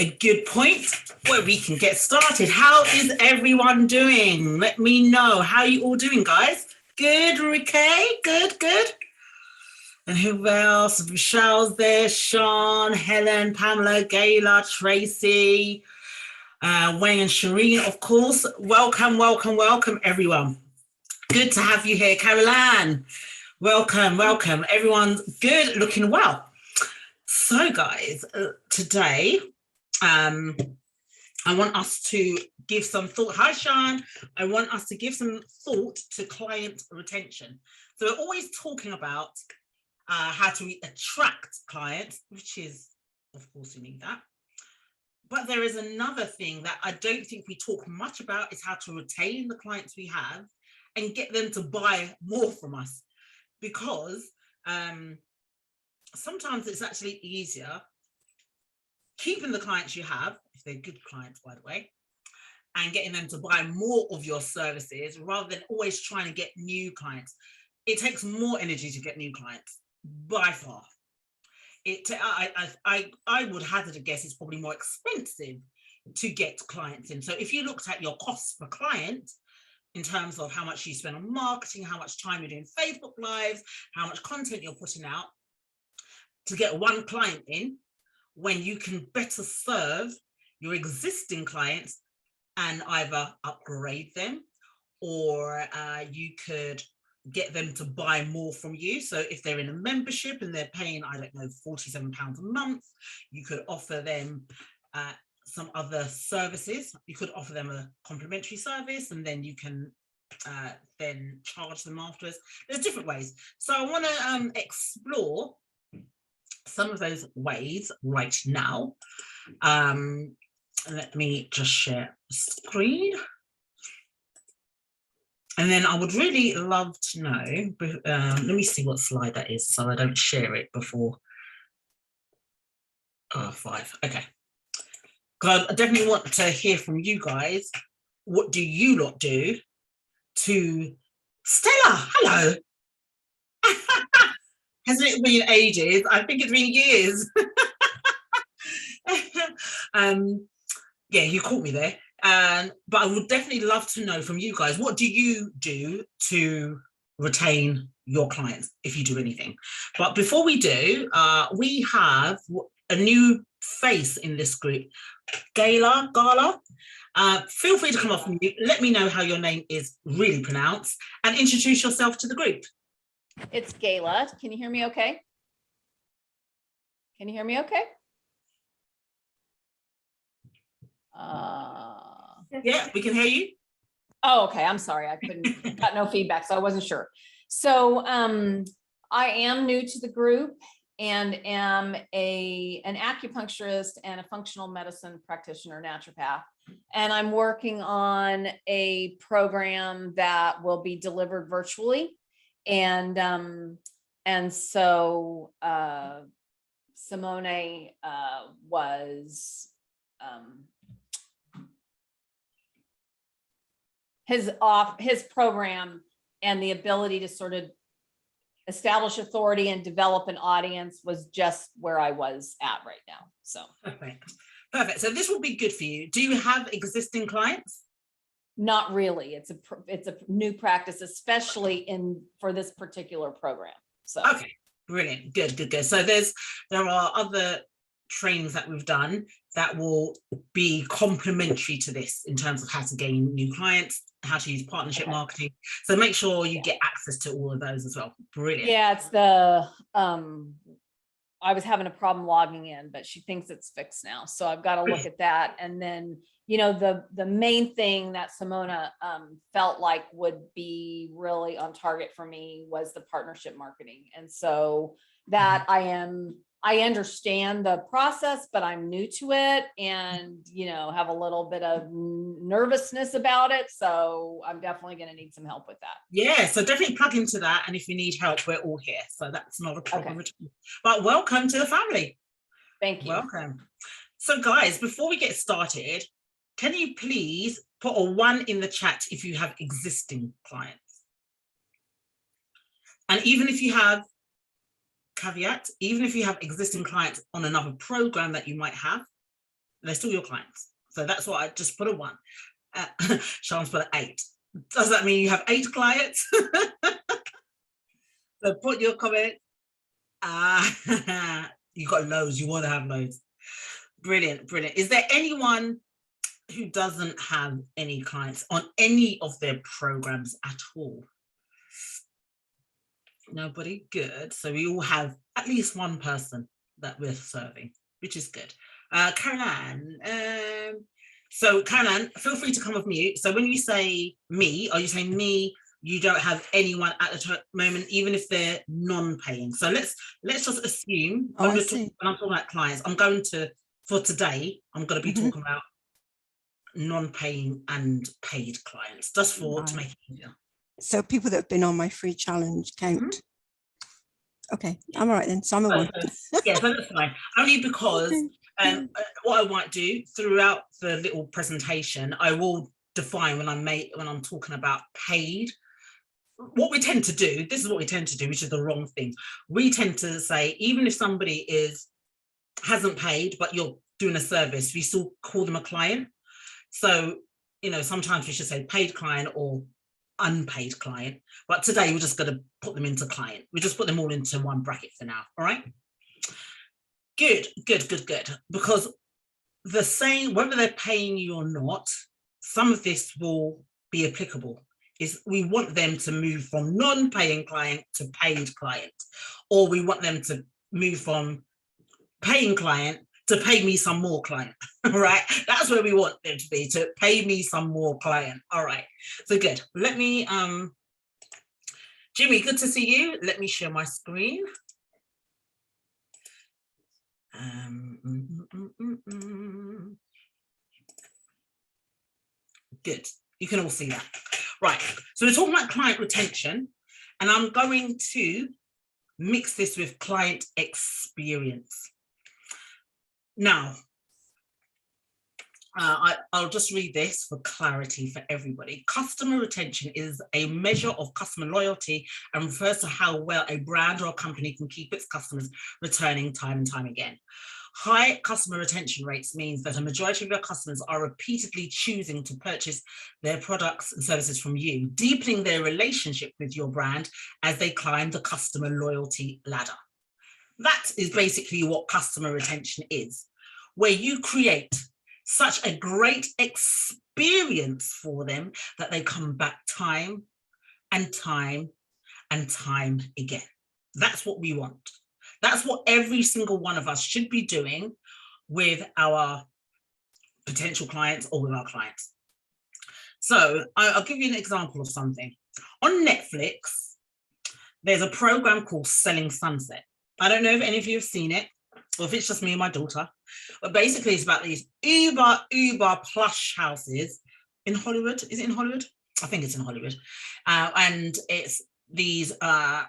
a good point where we can get started. How is everyone doing? Let me know. How are you all doing, guys? Good, Ricky? Good. And who else? Michelle's there, Sean, Helen, Pamela, Gayla, Tracy, Wayne and Shireen, of course. Welcome, everyone. Good to have you here. Caroline, welcome. Everyone's good, looking well. So, guys, today, I want us to give some thought. Hi, Sean. I want us to give some thought to client retention. So we're always talking about how to attract clients, which is, of course, you need that. But there is another thing that I don't think we talk much about, is how to retain the clients we have and get them to buy more from us. Because sometimes it's actually easier keeping the clients you have, if they're good clients, by the way, and getting them to buy more of your services rather than always trying to get new clients. It takes more energy to get new clients, by far. I would hazard a guess it's probably more expensive to get clients in. So if you looked at your costs per client in terms of how much you spend on marketing, how much time you're doing Facebook Lives, how much content you're putting out to get one client in, when you can better serve your existing clients and either upgrade them or you could get them to buy more from you. So if they're in a membership and they're paying, I don't know, £47 a month, you could offer them some other services. You could offer them a complimentary service, and then you can then charge them afterwards. There's different ways. So I want to explore some of those ways right now. Let me just share the screen. And then I would really love to know, let me see what slide that is so I don't share it before 5. Okay. Because I definitely want to hear from you guys. What do you lot do to... Stella, hello. Hasn't it been ages? I think it's been years. Yeah, you caught me there. But I would definitely love to know from you guys, what do you do to retain your clients, if you do anything? But before we do, we have a new face in this group. Gala, feel free to come off mute. Let me know how your name is really pronounced and introduce yourself to the group. It's Gayla. Can you hear me okay? Can you hear me okay? Yeah, we can hear you. Oh, okay. I'm sorry. I got no feedback, so I wasn't sure. So I am new to the group and am an acupuncturist and a functional medicine practitioner, naturopath. And I'm working on a program that will be delivered virtually. And so Simone was his program and the ability to sort of establish authority and develop an audience was just where I was at right now. So perfect. So this will be good for you. Do you have existing clients? Not really. It's a new practice, especially for this particular program. So okay, brilliant, good. So there are other trainings that we've done that will be complementary to this in terms of how to gain new clients, how to use partnership marketing. So make sure you get access to all of those as well. Brilliant. Yeah, it's the I was having a problem logging in, but she thinks it's fixed now. So I've got to look at that. And then, you know, the main thing that Simona felt like would be really on target for me was the partnership marketing. And so that I understand the process, but I'm new to it and, you know, have a little bit of nervousness about it. So I'm definitely going to need some help with that. Yeah, so definitely plug into that. And if you need help, we're all here. So that's not a problem. Okay. But welcome to the family. Thank you. Welcome. So guys, before we get started, can you please put a 1 in the chat if you have existing clients? And even if you have, caveat, even if you have existing clients on another program that you might have, They're still your clients. So that's why I just put a 1. Sean's put an 8. Does that mean you have 8 clients? So put your comment. You got loads. You want to have loads. Brilliant, brilliant. Is there anyone who doesn't have any clients on any of their programs at all? Nobody? Good. So we all have at least one person that we're serving, which is good. Caroline. So Caroline, feel free to come off mute. So when you say me, are you saying me? You don't have anyone at the moment, even if they're non-paying. So let's just assume when I'm talking about clients, for today, I'm going to be talking about non-paying and paid clients, just to make it easier. So people that have been on my free challenge count. Okay, I'm all right then. So I'm a 1. Yeah, so that's fine. Only because what I might do throughout the little presentation, I will define when I'm talking about paid. What we tend to do, this is what we tend to do, which is the wrong thing. We tend to say, even if somebody hasn't paid, but you're doing a service, we still call them a client. So, sometimes we should say paid client or unpaid client, but today we're just going to put them into client. We just put them all into one bracket for now. All right. Good. Because the same, whether they're paying you or not, some of this will be applicable. Is we want them to move from non-paying client to paid client, or we want them to move from paying client to pay me some more client. Right, that's where we want them to be, to pay me some more client. All right, so good. Let me Jimmy, good to see you. Let me share my screen. Good, you can all see that. Right, so we're talking about client retention, and I'm going to mix this with client experience. Now, I'll just read this for clarity for everybody. Customer retention is a measure of customer loyalty and refers to how well a brand or a company can keep its customers returning time and time again. High customer retention rates means that a majority of your customers are repeatedly choosing to purchase their products and services from you, deepening their relationship with your brand as they climb the customer loyalty ladder. That is basically what customer retention is, where you create such a great experience for them that they come back time and time and time again. That's what we want. That's what every single one of us should be doing with our potential clients or with our clients. So I'll give you an example of something. On Netflix, there's a program called Selling Sunset. I don't know if any of you have seen it, or if it's just me and my daughter, but basically it's about these uber plush houses in Hollywood. Is it in Hollywood? I think it's in Hollywood. And it's these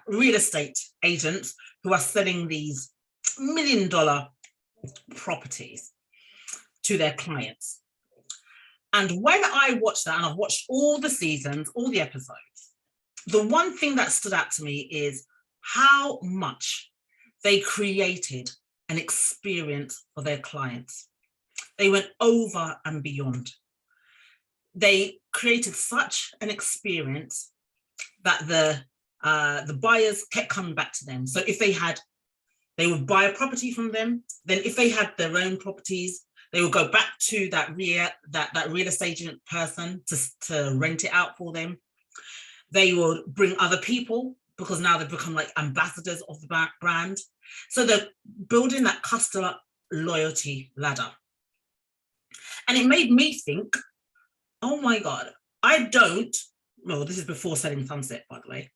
real estate agents who are selling these $1 million properties to their clients. And when I watched that, and I've watched all the seasons, all the episodes, the one thing that stood out to me is how much they created an experience for their clients. They went over and beyond. They created such an experience that the buyers kept coming back to them. So if they would buy a property from them. Then if they had their own properties, they would go back to that real estate agent person to rent it out for them. They would bring other people because now they've become like ambassadors of the brand. So they're building that customer loyalty ladder. And it made me think, oh my God, well, this is before Selling Sunset, by the way.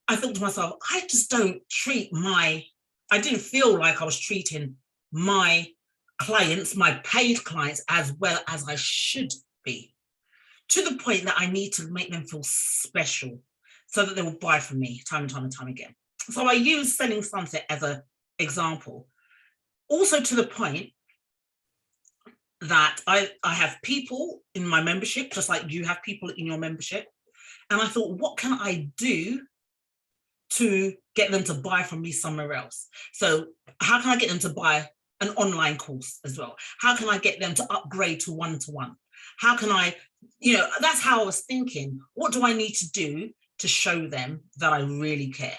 I thought to myself, I just don't I didn't feel like I was treating my clients, my paid clients, as well as I should be, to the point that I need to make them feel special so that they will buy from me time and time and time again. So I use Selling Sunset as an example. Also to the point that I have people in my membership, just like you have people in your membership. And I thought, what can I do to get them to buy from me somewhere else? So how can I get them to buy an online course as well? How can I get them to upgrade to one-to-one? How can I, that's how I was thinking. What do I need to do to show them that I really care?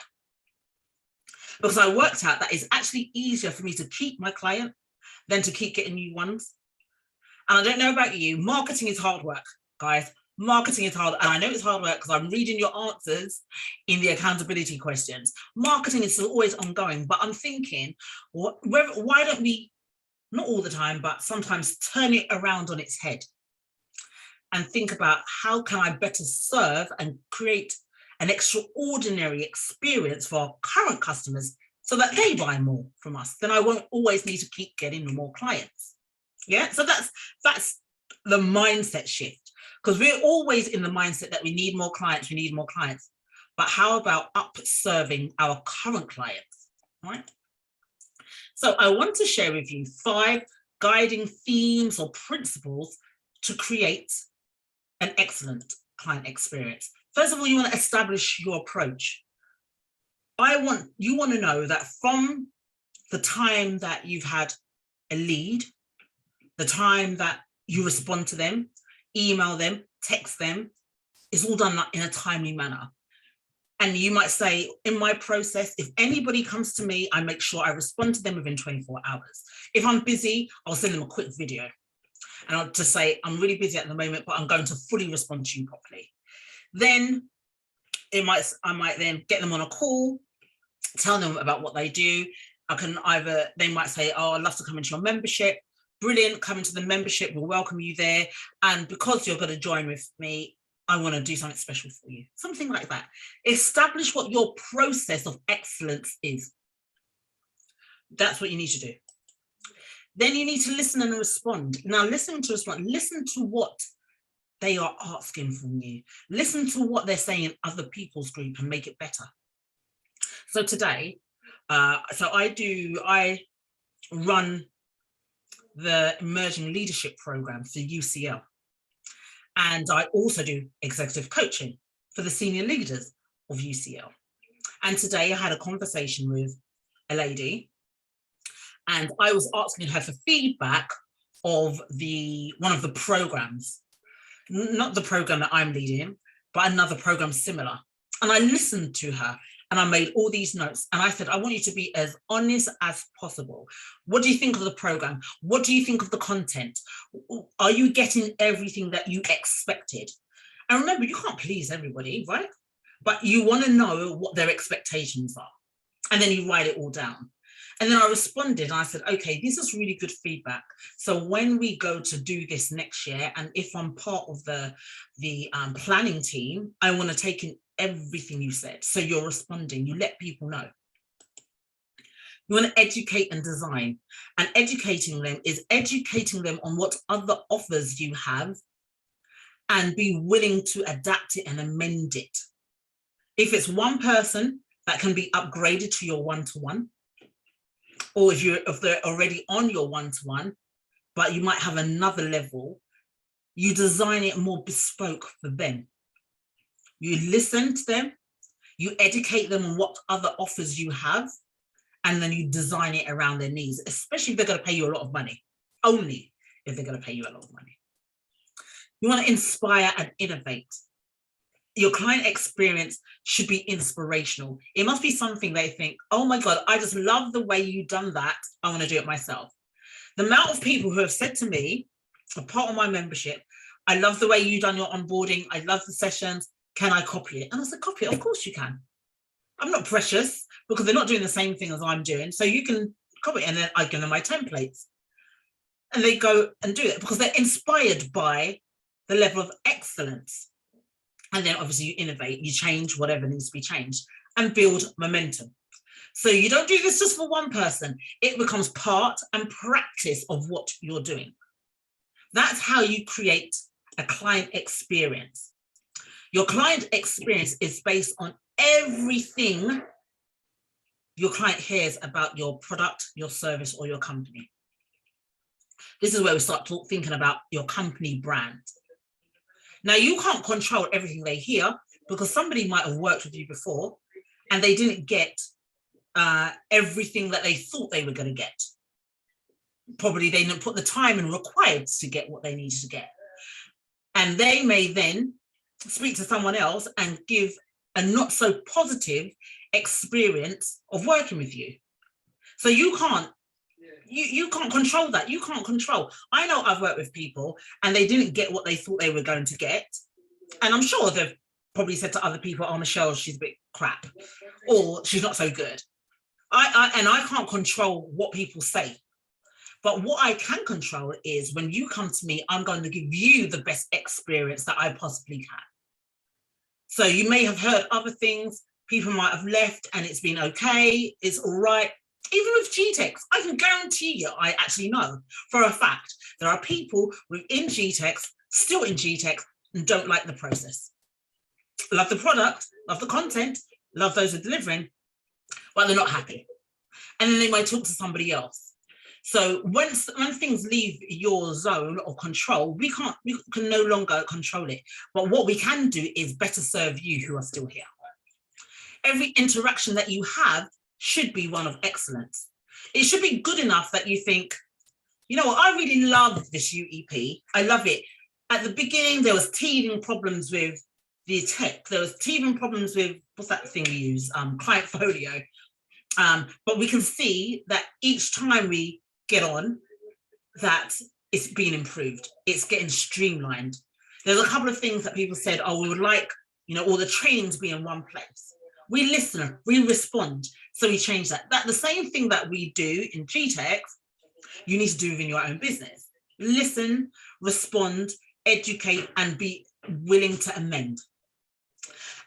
Because I worked out that it's actually easier for me to keep my client than to keep getting new ones. And I don't know about you, marketing is hard work, guys. Marketing is hard. And I know it's hard work because I'm reading your answers in the accountability questions. Marketing is always ongoing, but I'm thinking, why don't we, not all the time, but sometimes turn it around on its head and think about how can I better serve and create an extraordinary experience for our current customers so that they buy more from us. Then I won't always need to keep getting more clients. Yeah, so that's the mindset shift, because we're always in the mindset that we need more clients, But how about up-serving our current clients, right? So I want to share with you 5 guiding themes or principles to create an excellent client experience. First of all, you want to establish your approach. You want to know that from the time that you've had a lead, the time that you respond to them, email them, text them, it's all done in a timely manner. And you might say, in my process, if anybody comes to me, I make sure I respond to them within 24 hours. If I'm busy, I'll send them a quick video. And I'll just say, I'm really busy at the moment, but I'm going to fully respond to you properly. Then I might then get them on a call, tell them about what they do. They might say, oh, I'd love to come into your membership. Brilliant, come into the membership, we'll welcome you there. And because you're going to join with me, I want to do something special for you. Something like that. Establish what your process of excellence is. That's what you need to do. Then you need to listen and respond. Now, listen to what they are asking from you. Listen to what they're saying in other people's group and make it better. So today, I run the Emerging Leadership Program for UCL. And I also do executive coaching for the senior leaders of UCL. And today I had a conversation with a lady, and I was asking her for feedback of one of the programs, not the program that I'm leading, but another program similar. And I listened to her and I made all these notes. And I said, I want you to be as honest as possible. What do you think of the program? What do you think of the content? Are you getting everything that you expected? And remember, you can't please everybody, right? But you want to know what their expectations are. And then you write it all down. And then I responded and I said, okay, this is really good feedback. So when we go to do this next year, and if I'm part of the planning team, I want to take in everything you said. So you're responding, you let people know. You want to educate and design. And educating them is educating them on what other offers you have and be willing to adapt it and amend it. If it's one person, that can be upgraded to your one-to-one. Or if they're already on your one-to-one, but you might have another level, you design it more bespoke for them. You listen to them, you educate them on what other offers you have, and then you design it around their needs, especially if they're going to pay you a lot of money, only if they're going to pay you a lot of money. You want to inspire and innovate. Your client experience should be inspirational. It must be something they think, oh my God, I just love the way you've done that. I want to do it myself. The amount of people who have said to me, a part of my membership, I love the way you've done your onboarding. I love the sessions. Can I copy it? And I said, copy it. Of course you can. I'm not precious because they're not doing the same thing as I'm doing. So you can copy it. And then I give them my templates. And they go and do it because they're inspired by the level of excellence. And then obviously you innovate, you change whatever needs to be changed and build momentum. So you don't do this just for one person. It becomes part and practice of what you're doing. That's how you create a client experience. Your client experience is based on everything your client hears about your product, your service, or your company. This is where we start thinking about your company brand. Now, you can't control everything they hear because somebody might have worked with you before and they didn't get everything that they thought they were going to get. probably they didn't put the time in required to get what they needed to get. And they may then speak to someone else and give a not so positive experience of working with you. So you can't control that. You can't control. I know I've worked with people and they didn't get what they thought they were going to get. And I'm sure they've probably said to other people, oh, Michelle, she's a bit crap, or she's not so good. I can't control what people say. But what I can control is when you come to me, I'm going to give you the best experience that I possibly can. So you may have heard other things, people might have left and it's been okay, it's all right. Even with GTeX, I can guarantee you, I actually know for a fact, there are people within GTeX, still in GTeX, and don't like the process. Love the product, love the content, love those who are delivering, but they're not happy. And then they might talk to somebody else. So when things leave your zone of control, we can no longer control it. But what we can do is better serve you who are still here. Every interaction that you have should be one of excellence. It should be good enough that you think, you know what, I really love this UEP. I love it. At the beginning, there was teething problems with the tech. There was teething problems with, what's that thing we use? Client Folio. But we can see that each time we get on, that it's being improved. It's getting streamlined. There's a couple of things that people said, oh, we would like, you know, all the training to be in one place. We listen, we respond. So we change that. That the same thing that we do in GTeX, you need to do within your own business. Listen, respond, educate, and be willing to amend.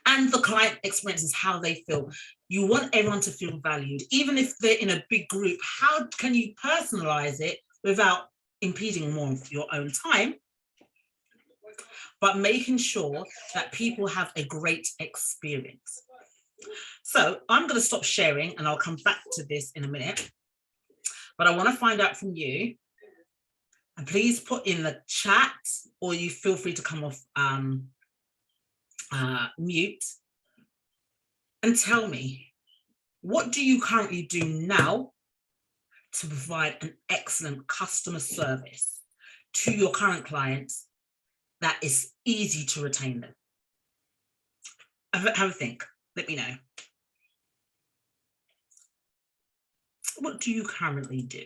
And the client experiences how they feel. You want everyone to feel valued. Even if they're in a big group, how can you personalize it without impeding more of your own time, but making sure that people have a great experience? So I'm going to stop sharing and I'll come back to this in a minute. But I want to find out from you, and please put in the chat, or you feel free to come off mute and tell me, what do you currently do now to provide an excellent customer service to your current clients that is easy to retain them? Have a think, let me know. What do you currently do?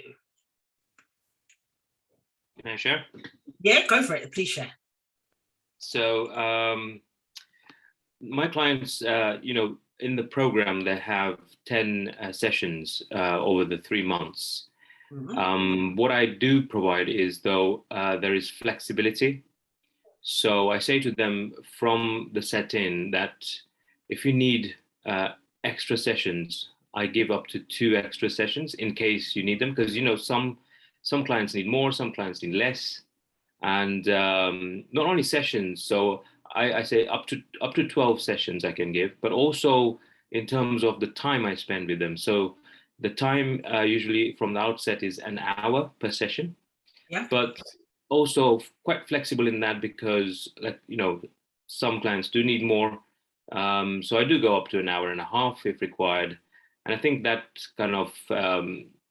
Can I share? Yeah, go for it, please share. So my clients, you know, in the program, they have 10 sessions over the 3 months. Mm-hmm. What I do provide is, though, there is flexibility. So I say to them from the set-in that if you need extra sessions, I give up to 2 extra sessions in case you need them, because, you know, some clients need more, some clients need less, and not only sessions. So I say up to 12 sessions I can give, but also in terms of the time I spend with them. So the time usually from the outset is an hour per session, yeah. But also quite flexible in that, because, like, you know, some clients do need more. So I do go up to an hour and a half if required. And I think that kind of,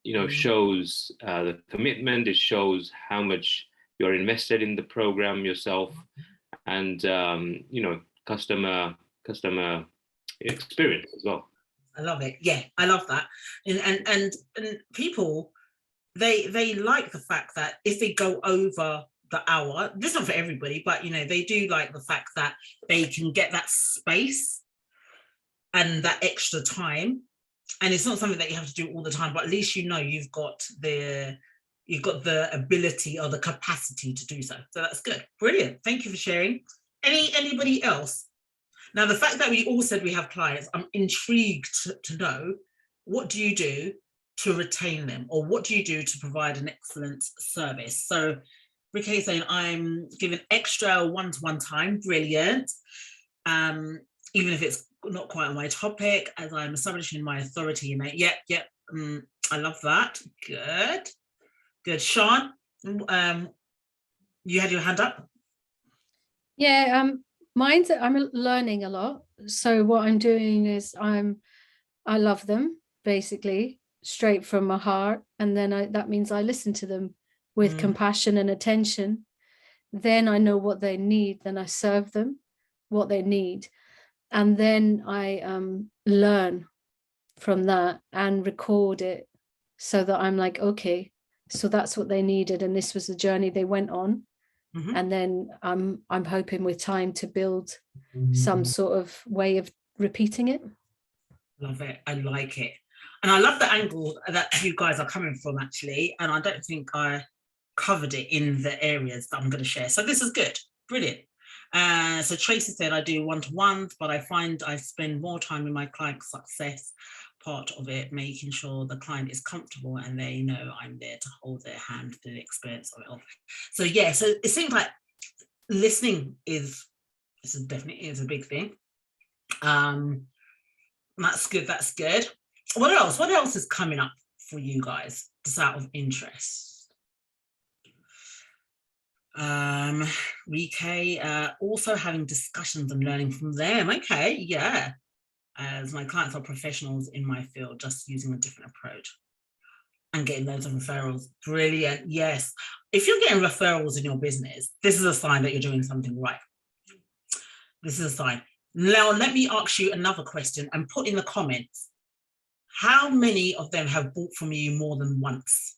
you know, shows the commitment. It shows how much you're invested in the program yourself, and, you know, customer experience as well. I love it. Yeah, I love that. And people, they like the fact that if they go over the hour, this is not for everybody, but, you know, they do like the fact that they can get that space and that extra time. And it's not something that you have to do all the time, but at least, you know, you've got the ability or the capacity to do so. So that's good. Brilliant. Thank you for sharing. Anybody else? Now, the fact that we all said we have clients, I'm intrigued to know, what do you do to retain them, or what do you do to provide an excellent service? So Ricky is saying, I'm giving extra one-to-one time. Brilliant. Even if it's not quite on my topic, as I'm establishing my authority in it. Yep. I love that. Good. Sean, you had your hand up. Yeah, I'm learning a lot. So what I'm doing is I love them, basically. straight from my heart, and then that means I listen to them with compassion and attention. Then I know what they need, then I serve them what they need, and then I learn from that and record it, so that I'm like, okay, so that's what they needed, and this was the journey they went on. And then I'm hoping with time to build some sort of way of repeating it. Love it. I like it. And I love the angle that you guys are coming from, actually. And I don't think I covered it in the areas that I'm going to share. So this is good. Brilliant. So Tracy said, I do one-to-ones, but I find I spend more time in my client success part of it, making sure the client is comfortable and they know I'm there to hold their hand through the experience of it all. So yeah, so it seems like listening definitely is a big thing. That's good. That's good. What else? What else is coming up for you guys just out of interest? Rike, also having discussions and learning from them. Okay, yeah. As my clients are professionals in my field, just using a different approach and getting loads of referrals. Brilliant. Yes. If you're getting referrals in your business, this is a sign that you're doing something right. This is a sign. Now, let me ask you another question and put in the comments, how many of them have bought from you more than once?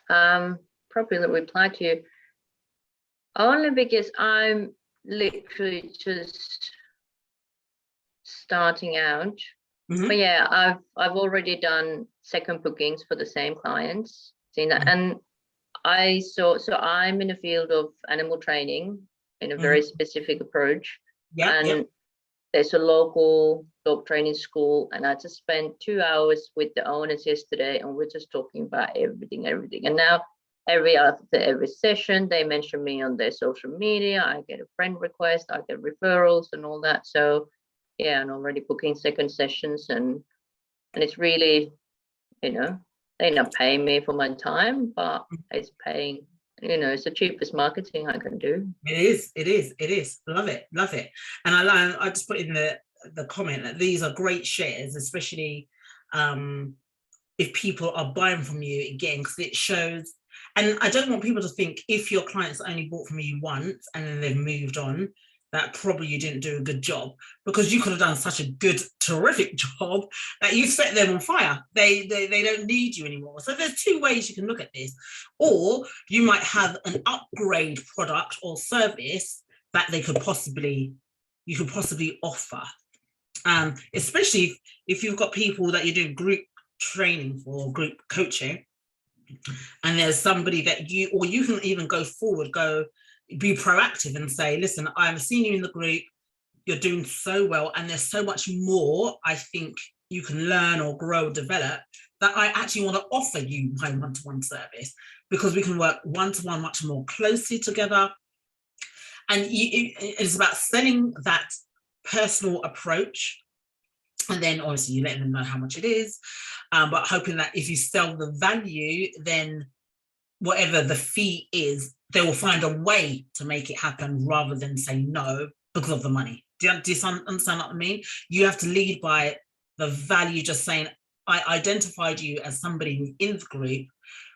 Probably reply to you. Only because I'm literally just starting out. But yeah, I've already done second bookings for the same clients. And so I'm in the field of animal training in a very specific approach. And there's a local dog training school, and I just spent 2 hours with the owners yesterday, and we're just talking about everything. And now after every session, they mention me on their social media. I get a friend request, I get referrals and all that. So yeah, I'm already booking second sessions, and it's really, they're not paying me for my time, but it's paying, it's the cheapest marketing I can do. It is. Love it. And I just put in the comment that these are great shares, especially if people are buying from you again, because it shows. And I don't want people to think if your clients only bought from you once and then they've moved on, that probably you didn't do a good job, because you could have done such a good, terrific job that you set them on fire. They don't need you anymore. So there's two ways you can look at this. Or you might have an upgrade product or service that you could possibly offer. Especially if you've got people that you're doing group training for, group coaching, and there's somebody that you can even go forward, be proactive and say, listen, I've seen you in the group, you're doing so well, and there's so much more I think you can learn or grow or develop, that I actually want to offer you my one-to-one service, because we can work one-to-one much more closely together. And it's about selling that personal approach. And then obviously you let them know how much it is, but hoping that if you sell the value, then whatever the fee is, they will find a way to make it happen rather than say no because of the money. Do you understand what I mean? You have to lead by the value, just saying, I identified you as somebody within the group,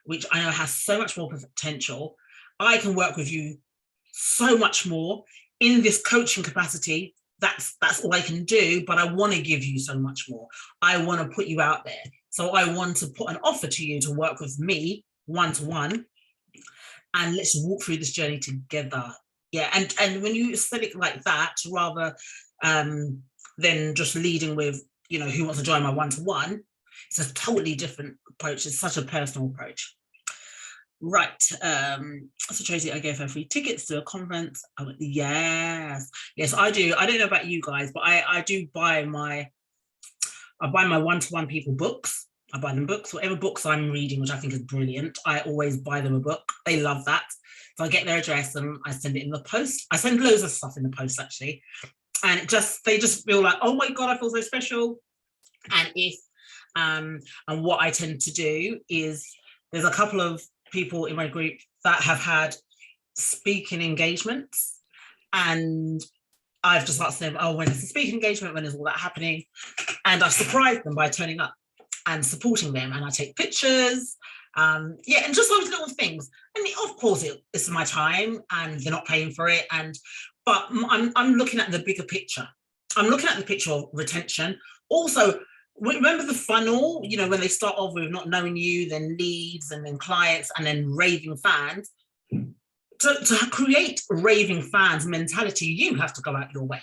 which I know has so much more potential. I can work with you so much more in this coaching capacity. That's all I can do, but I want to give you so much more. I want to put you out there. So I want to put an offer to you to work with me one-to-one, and let's walk through this journey together. Yeah, and when you said it like that, rather than just leading with, who wants to join my one-to-one, it's a totally different approach. It's such a personal approach. Right. So Tracy, I gave her free tickets to a conference. I went, yes, I do. I don't know about you guys, but I do buy my one-to-one people books. I buy them books, whatever books I'm reading, which I think is brilliant. I always buy them a book. They love that. So I get their address and I send it in the post. I send loads of stuff in the post, actually. And they just feel like, oh my God, I feel so special. And what I tend to do is, there's a couple of people in my group that have had speaking engagements, and I've just asked them, oh, when is the speaking engagement? When is all that happening? And I surprised them by turning up and supporting them. And I take pictures, yeah, and just those little things. And of course, it's my time and they're not paying for it. But I'm looking at the bigger picture. I'm looking at the picture of retention. Also, remember the funnel, you know, when they start off with not knowing you, then leads, and then clients, and then raving fans. To create raving fans mentality, you have to go out your way.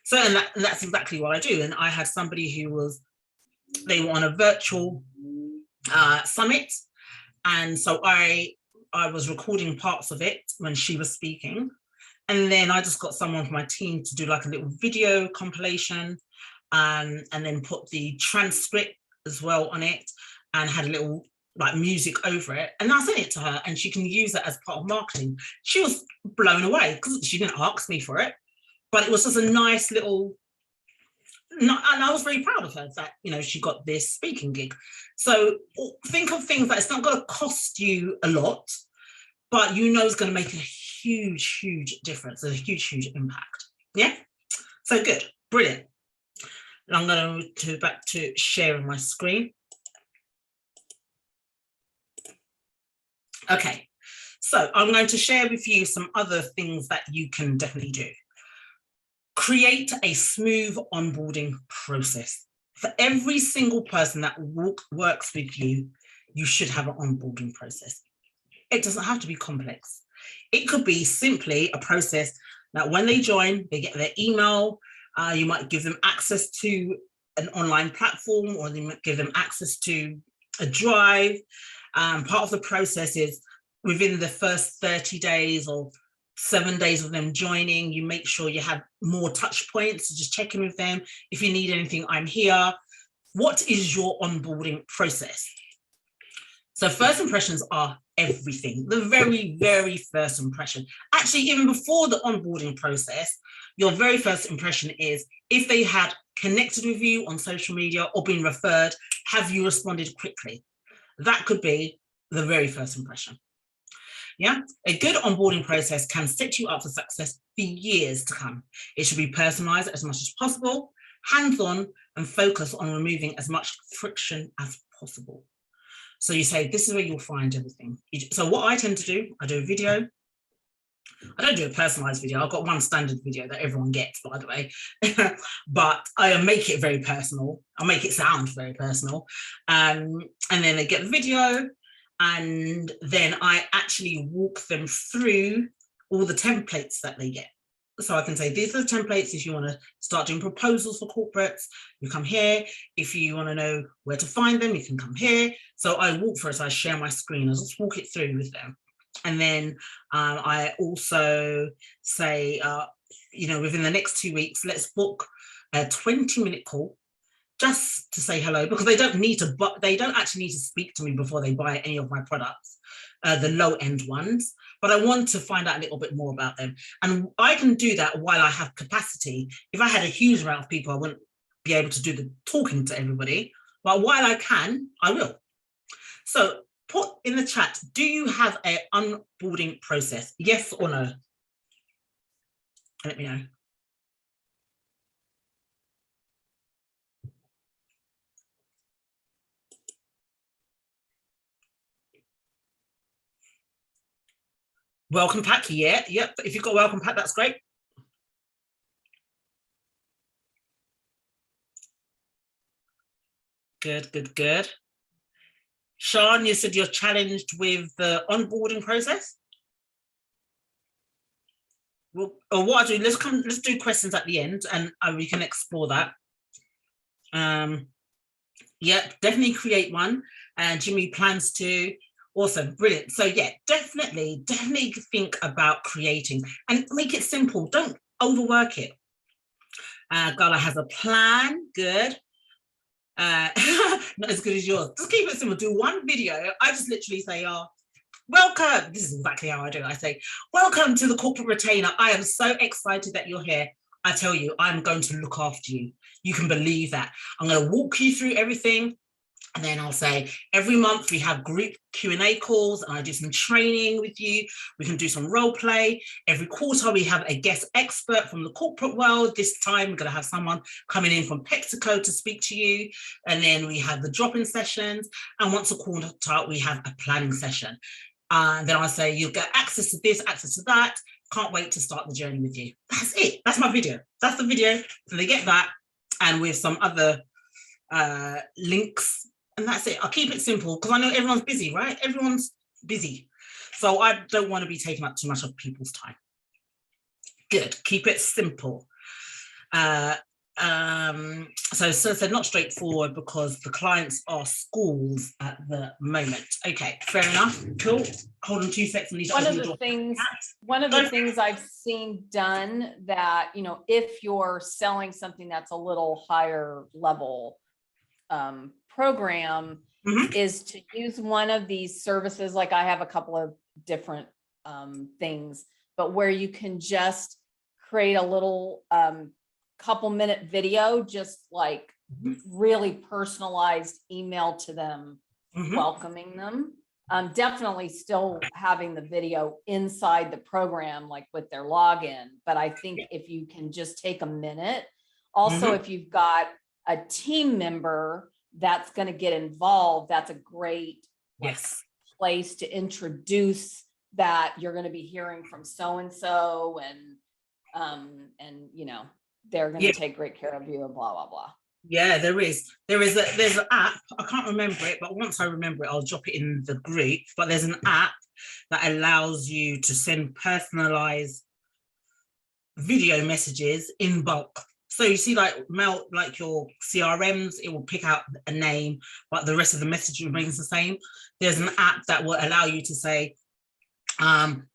So, and that's exactly what I do. And I had somebody who they were on a virtual summit. And so I was recording parts of it when she was speaking. And then I just got someone from my team to do like a little video compilation, and then put the transcript as well on it, and had a little like music over it. And I sent it to her and she can use it as part of marketing. She was blown away because she didn't ask me for it, but it was just a nice little, and I was very proud of her that, you know, she got this speaking gig. So think of things that it's not going to cost you a lot, but you know it's going to make a huge, huge difference, a huge, huge impact. Yeah. So good. Brilliant. And I'm going to back to sharing my screen. Okay, so I'm going to share with you some other things that you can definitely do. Create a smooth onboarding process. For every single person that works with you, you should have an onboarding process. It doesn't have to be complex. It could be simply a process that when they join, they get their email. You might give them access to an online platform, or you might give them access to a drive. Part of the process is within the first 30 days or 7 days of them joining, you make sure you have more touch points, so just check in with them. If you need anything, I'm here. What is your onboarding process? So first impressions are everything. The very, very first impression. Actually, even before the onboarding process, your very first impression is if they had connected with you on social media or been referred, have you responded quickly? That could be the very first impression. Yeah, a good onboarding process can set you up for success for years to come. It should be personalized as much as possible, hands-on, and focus on removing as much friction as possible. So you say, this is where you'll find everything. So what I tend to do, I do a video. I don't do a personalized video. I've got one standard video that everyone gets, by the way, but I make it very personal. I make it sound very personal. And then they get the video, and then I actually walk them through all the templates that they get. So I can say, these are the templates. If you want to start doing proposals for corporates, you come here. If you want to know where to find them, you can come here. So I walk through it. So I share my screen. I just walk it through with them. And then I also say, you know, within the next 2 weeks, let's book a 20-minute call just to say hello, because they don't actually need to speak to me before they buy any of my products, the low end ones, but I want to find out a little bit more about them. And I can do that while I have capacity. If I had a huge amount of people, I wouldn't be able to do the talking to everybody, but while I can, I will. So put in the chat, do you have an onboarding process? Yes or no? Let me know. Welcome pack, yeah, yep. If you've got a welcome pack, that's great. Good, good, good. Sean, you said you're challenged with the onboarding process. Well, or what I do, let's do questions at the end, and we can explore that. Yep, definitely create one. And Jimmy plans to. Awesome, brilliant. So yeah, definitely think about creating and make it simple. Don't overwork it. Gala has a plan, good. Not as good as yours. Just keep it simple. Do one video. I just literally say, welcome. This is exactly how I do it. I say, welcome to the Corporate Retainer. I am so excited that you're here. I tell you, I'm going to look after you. You can believe that. I'm going to walk you through everything. And then I'll say, every month we have group Q&A calls and I do some training with you. We can do some role play. Every quarter we have a guest expert from the corporate world. This time we're going to have someone coming in from PepsiCo to speak to you. And then we have the drop-in sessions. And once a quarter we have a planning session. And then I say, you'll get access to this, access to that. Can't wait to start the journey with you. That's it. That's my video. That's the video. So they get that. And with some other links. And that's it. I'll keep it simple because I know everyone's busy, right? Everyone's busy. So I don't want to be taking up too much of people's time. Good. Keep it simple. So not straightforward because the clients are schools at the moment. Okay, fair enough. Cool. Hold on 2 seconds. One of the things I've seen done that, you know, if you're selling something that's a little higher level program, is to use one of these services. Like I have a couple of different things, but where you can just create a little couple-minute video, just like really personalized email to them, welcoming them. Definitely still having the video inside the program, like with their login. But I think if you can just take a minute, also if you've got a team member that's going to get involved, that's a great place to introduce that you're going to be hearing from so-and-so and you know, they're going to take great care of you and blah, blah, blah. Yeah, there's an app. I can't remember it, but once I remember it, I'll drop it in the group. But there's an app that allows you to send personalized video messages in bulk. So you see, like mail, like your CRMs, it will pick out a name, but the rest of the message remains the same. There's an app that will allow you to say,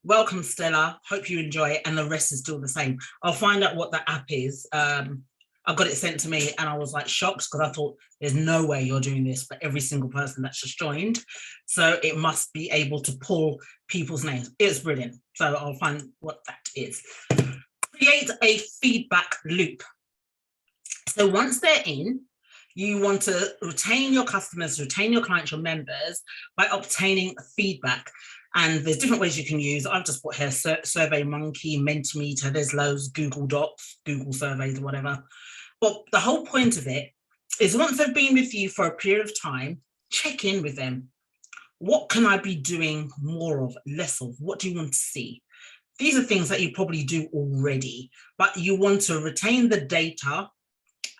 welcome Stella, hope you enjoy it, and the rest is still the same. I'll find out what that app is. I got it sent to me and I was like shocked because I thought there's no way you're doing this for every single person that's just joined. So it must be able to pull people's names. It's brilliant. So I'll find what that is. Create a feedback loop. So once they're in, you want to retain your customers, retain your clients, your members by obtaining feedback. And there's different ways you can use. I've just put here SurveyMonkey, Mentimeter, there's loads, Google Docs, Google surveys, or whatever. But the whole point of it is once they've been with you for a period of time, check in with them. What can I be doing more of, less of? What do you want to see? These are things that you probably do already, but you want to retain the data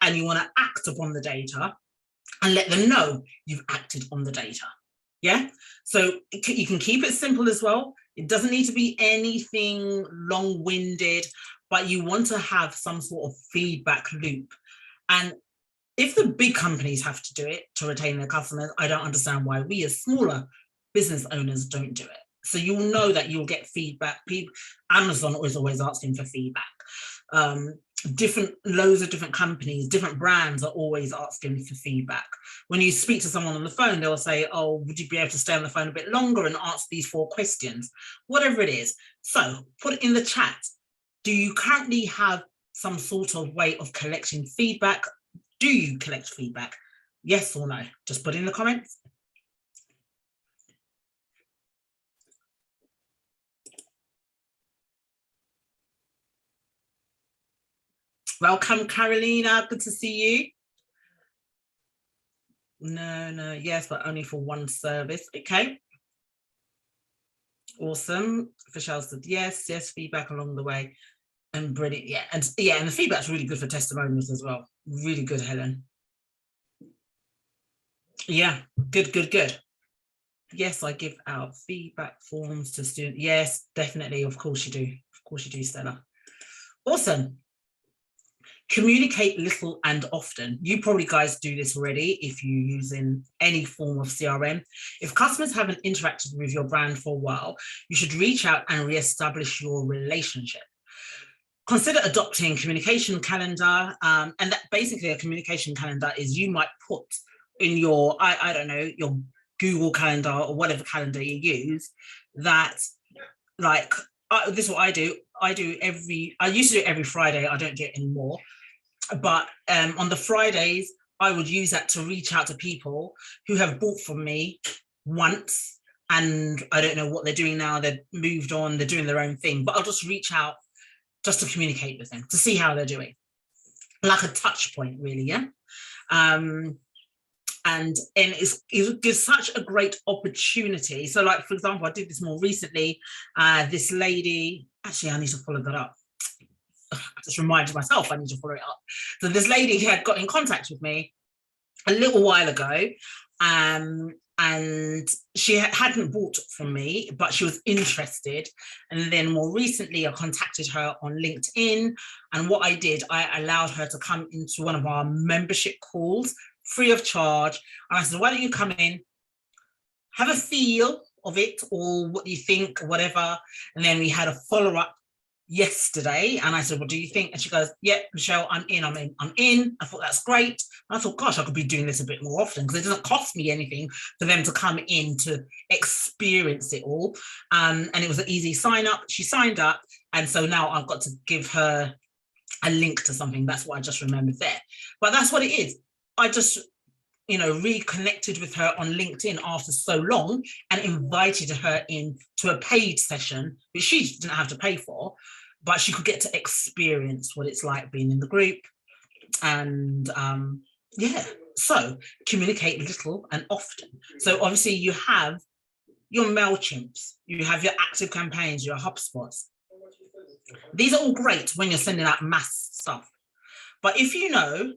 and you want to act upon the data and let them know you've acted on the data. Yeah, so you can keep it simple as well. It doesn't need to be anything long-winded, but you want to have some sort of feedback loop. And if the big companies have to do it to retain their customers, I don't understand why we as smaller business owners don't do it. So you'll know that you'll get feedback. Amazon is always asking for feedback. Loads of different companies, different brands are always asking for feedback. When you speak to someone on the phone, they'll say, oh, would you be able to stay on the phone a bit longer and answer these 4 questions? Whatever it is. So put it in the chat. Do you currently have some sort of way of collecting feedback? Do you collect feedback? Yes or no? Just put it in the comments. Welcome, Carolina. Good to see you. No, yes, but only for one service. Okay. Awesome. Michelle said yes, feedback along the way. And brilliant. Yeah, and the feedback's really good for testimonials as well. Really good, Helen. Yeah, good. Yes, I give out feedback forms to students. Yes, definitely. Of course you do. Of course you do, Stella. Awesome. Communicate little and often. You probably guys do this already if you're using any form of CRM. If customers haven't interacted with your brand for a while, you should reach out and reestablish your relationship. Consider adopting communication calendar, and that basically a communication calendar is you might put in your, I don't know, your Google calendar or whatever calendar you use, that like, this is what I do. I used to do it every Friday. I don't do it anymore. But on the Fridays, I would use that to reach out to people who have bought from me once, and I don't know what they're doing now. They've moved on, they're doing their own thing, but I'll just reach out just to communicate with them, to see how they're doing. Like a touch point, really, yeah? And it gives such a great opportunity. So like, for example, I did this more recently. This lady, actually, I need to follow that up. I just reminded myself I need to follow it up. So this lady had got in contact with me a little while ago, and she hadn't bought from me, but she was interested. And then more recently, I contacted her on LinkedIn. And what I did, I allowed her to come into one of our membership calls free of charge. And I said, why don't you come in, have a feel of it, or what do you think, or whatever. And then we had a follow-up yesterday, and I said, what do you think? And she goes, yeah, Michelle, I'm in. I thought, that's great. And I thought, gosh, I could be doing this a bit more often, because it doesn't cost me anything for them to come in to experience it all. And it was an easy sign up. She signed up, and so now I've got to give her a link to something. That's what I just remembered there. But that's what it is. I just, reconnected with her on LinkedIn after so long and invited her in to a paid session, which she didn't have to pay for, but she could get to experience what it's like being in the group. And yeah, so communicate little and often. So obviously you have your MailChimps, you have your active campaigns, your HubSpots. These are all great when you're sending out mass stuff. But if you know,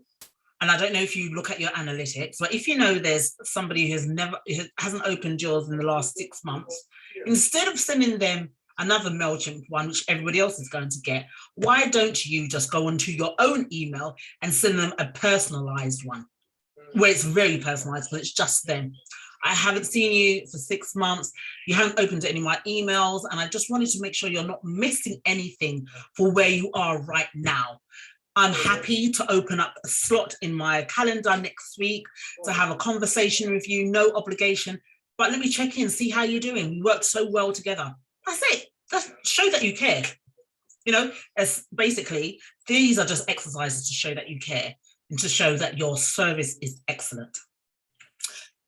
and I don't know if you look at your analytics, but if you know there's somebody who hasn't opened yours in the last 6 months, instead of sending them another MailChimp one, which everybody else is going to get, why don't you just go onto your own email and send them a personalized one, where it's very personalized, but it's just them. I haven't seen you for 6 months. You haven't opened any of my emails, and I just wanted to make sure you're not missing anything for where you are right now. I'm happy to open up a slot in my calendar next week to have a conversation with you, no obligation, but let me check in, see how you're doing. We work so well together. That's it. Just show that you care. As basically, these are just exercises to show that you care and to show that your service is excellent.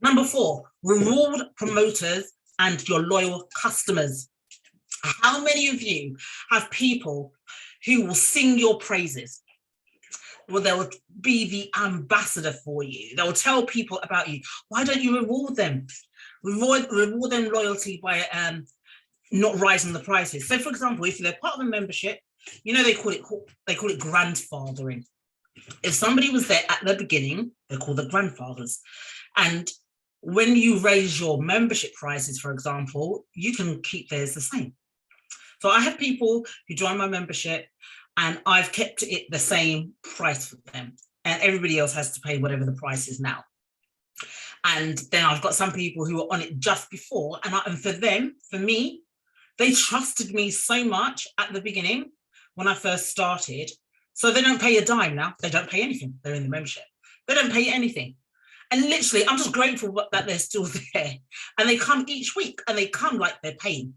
Number 4, reward promoters and your loyal customers. How many of you have people who will sing your praises? Well, they'll be the ambassador for you. They'll tell people about you. Why don't you reward them? Reward them loyalty by not rising the prices. So, for example, if they're part of a membership, they call it grandfathering. If somebody was there at the beginning, they're called the grandfathers. And when you raise your membership prices, for example, you can keep theirs the same. So I have people who join my membership, and I've kept it the same price for them, and everybody else has to pay whatever the price is now. And then I've got some people who were on it just before, and for me, they trusted me so much at the beginning when I first started. So they don't pay a dime now. They don't pay anything. They're in the membership. They don't pay anything. And literally, I'm just grateful that they're still there. And they come each week, and they come like they're paying.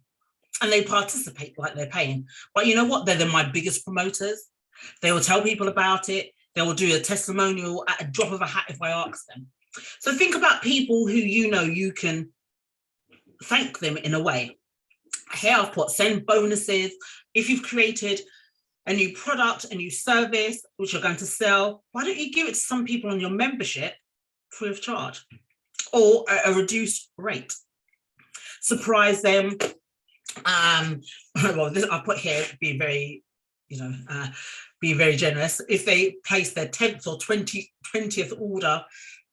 And they participate like they're paying. But you know what? They're my biggest promoters. They will tell people about it. They will do a testimonial at a drop of a hat if I ask them. So think about people who you can thank them in a way. Here I've put send bonuses. If you've created a new product, a new service, which you're going to sell, why don't you give it to some people on your membership free of charge or a reduced rate? Surprise them. Well, this I put here, be very generous. If they place their 10th or 20th order,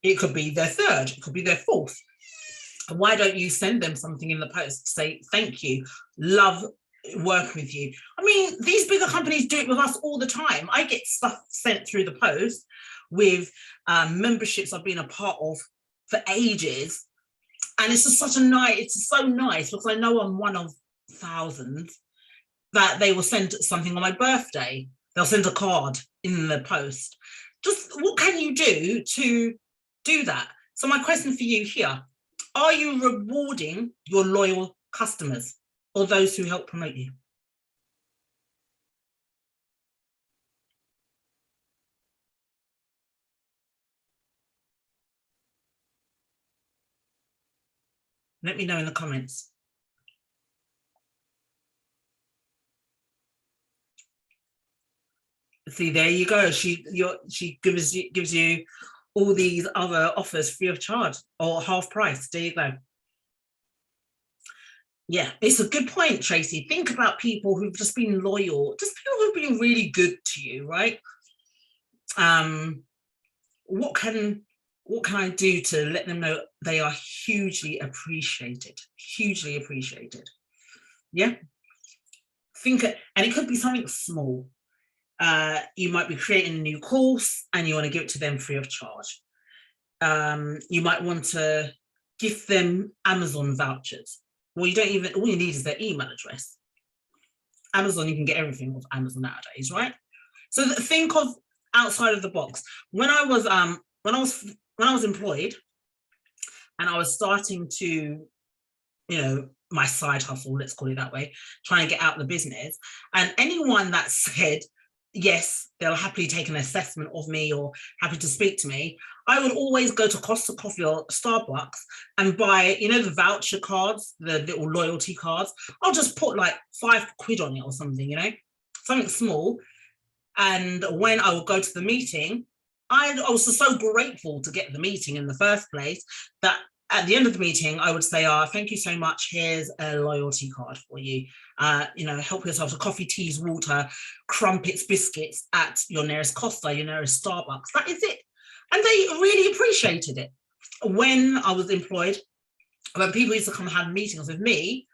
it could be their 3rd, it could be their 4th. Why don't you send them something in the post to say thank you, love working with you? I mean, these bigger companies do it with us all the time. I get stuff sent through the post with memberships I've been a part of for ages, and it's just so nice because I know I'm one of thousands that they will send something on my birthday. They'll send a card in the post. Just what can you do to do that? So my question for you here, are you rewarding your loyal customers or those who help promote you? Let me know in the comments. See, there you go. She gives you all these other offers free of charge or half price. There you go. Yeah, it's a good point, Tracy. Think about people who've just been loyal, just people who've been really good to you, right? What can I do to let them know they are hugely appreciated? Hugely appreciated. Yeah. And it could be something small. You might be creating a new course and you want to give it to them free of charge. You might want to give them Amazon vouchers. Well, all you need is their email address. Amazon, you can get everything with Amazon nowadays, right? So think of outside of the box. When I was employed and I was starting to, my side hustle, let's call it that way, trying to get out the business, and anyone that said, yes, they'll happily take an assessment of me or happy to speak to me, I would always go to Costa Coffee or Starbucks and buy, the voucher cards, the little loyalty cards. I'll just put like £5 on it or something, something small. And when I would go to the meeting, I was just so grateful to get the meeting in the first place that at the end of the meeting, I would say, thank you so much. Here's a loyalty card for you. Help yourself to coffee, teas, water, crumpets, biscuits at your nearest Costa, your nearest Starbucks. That is it. And they really appreciated it. When I was employed, when people used to come and have meetings with me,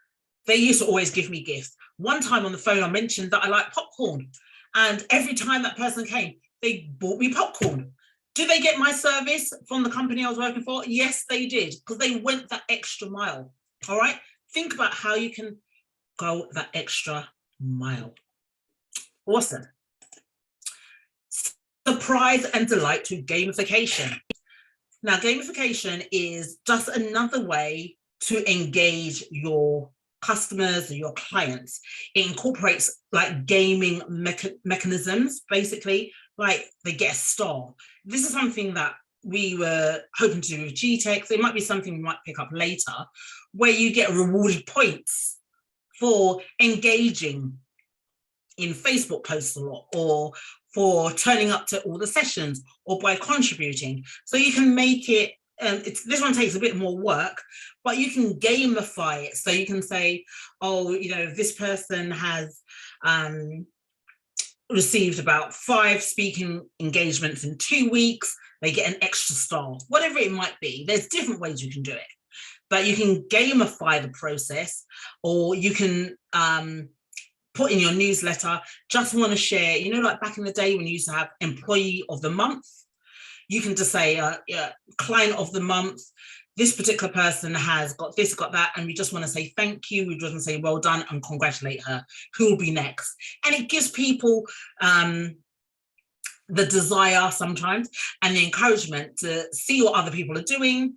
they used to always give me gifts. One time on the phone, I mentioned that I like popcorn. And every time that person came, they bought me popcorn. Did they get my service from the company I was working for? Yes, they did, because they went that extra mile. All right. Think about how you can go that extra mile. Awesome. Surprise and delight to gamification. Now, gamification is just another way to engage your customers or your clients. It incorporates like gaming mechanisms, basically, like they get a star. This is something that we were hoping to do with GTeX. It might be something we might pick up later, where you get rewarded points for engaging in Facebook posts a lot, or for turning up to all the sessions, or by contributing. So you can make it, this one takes a bit more work, but you can gamify it. So you can say, oh, this person has received about 5 speaking engagements in 2 weeks, they get an extra star, whatever it might be. There's different ways you can do it, but you can gamify the process, or you can put in your newsletter, just want to share, like back in the day when you used to have employee of the month, you can just say client of the month, this particular person has got this, got that, and we just want to say thank you. We just want to say well done and congratulate her. Who will be next? And it gives people the desire sometimes and the encouragement to see what other people are doing.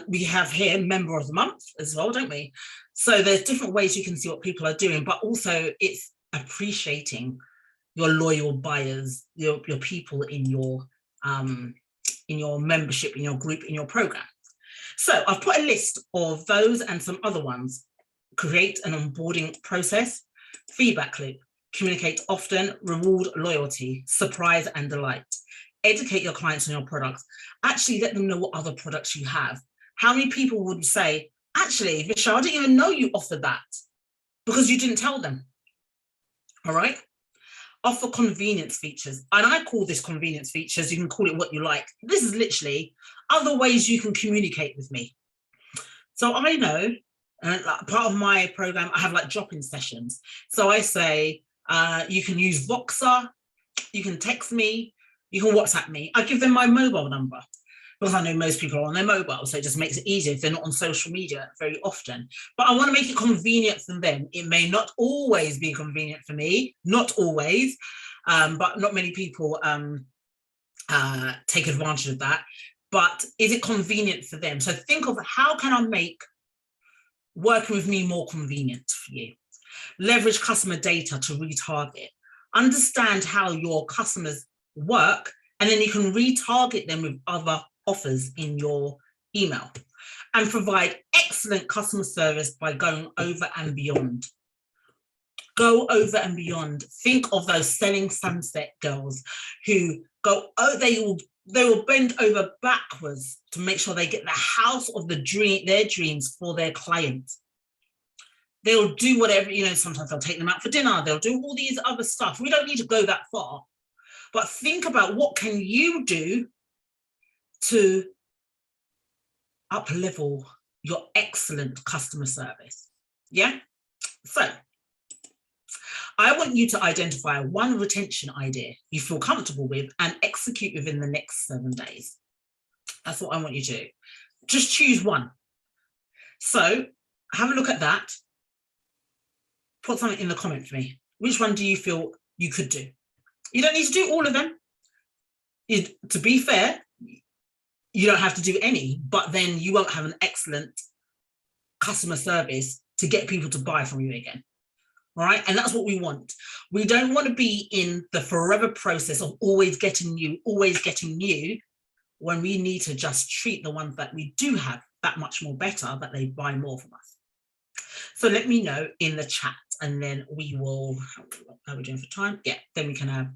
We have here member of the month as well, don't we? So there's different ways you can see what people are doing, but also it's appreciating your loyal buyers, your people in your membership, in your group, in your program. So I've put a list of those and some other ones. Create an onboarding process, feedback loop, communicate often, reward loyalty, surprise and delight. Educate your clients on your products. Actually let them know what other products you have. How many people would say, actually, Vishal, I didn't even know you offered that, because you didn't tell them. All right. Offer convenience features. And I call this convenience features. You can call it what you like. This is literally other ways you can communicate with me. So I know, part of my program, I have like drop-in sessions. So I say, you can use Voxer, you can text me, you can WhatsApp me. I give them my mobile number, because I know most people are on their mobile, so it just makes it easier if they're not on social media very often. But I want to make it convenient for them. It may not always be convenient for me, not always, but not many people take advantage of that. But is it convenient for them? So think of how can I make working with me more convenient for you? Leverage customer data to retarget. Understand how your customers work, and then you can retarget them with other offers in your email, and provide excellent customer service by going over and beyond. Go over and beyond. Think of those Selling Sunset girls who go, oh, they will bend over backwards to make sure they get the house of their dreams for their clients. They'll do whatever, you know, sometimes they'll take them out for dinner. They'll do all these other stuff. We don't need to go that far, but think about what can you do to up-level your excellent customer service. Yeah. So I want you to identify one retention idea you feel comfortable with and execute within the next 7 days. That's what I want you to do. Just choose one. So have a look at that. Put something in the comment for me. Which one do you feel you could do? You don't need to do all of them. To be fair, you don't have to do any, but then you won't have an excellent customer service to get people to buy from you again. All right. And that's what we want. We don't want to be in the forever process of always getting new, when we need to just treat the ones that we do have that much more better, that they buy more from us. So let me know in the chat, and then we will, how are we doing for time? Yeah, then we can have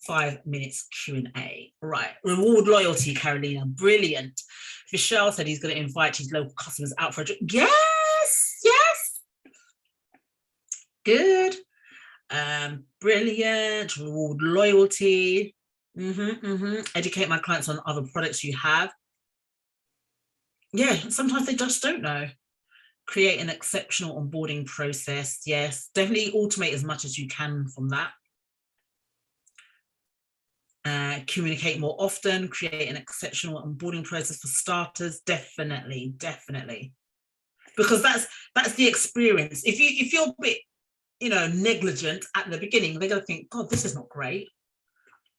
5 minutes Q&A. Right, reward loyalty, Carolina, brilliant. Michelle said he's going to invite his local customers out for a drink. Yes, yes. Good. Brilliant. Reward loyalty. Educate my clients on other products you have. Yeah, sometimes they just don't know. Create an exceptional onboarding process. Yes, definitely automate as much as you can from that. Communicate more often. Create an exceptional onboarding process for starters. Definitely, definitely. Because that's the experience. If you're a bit, you know, negligent at the beginning, they're gonna think, God, this is not great.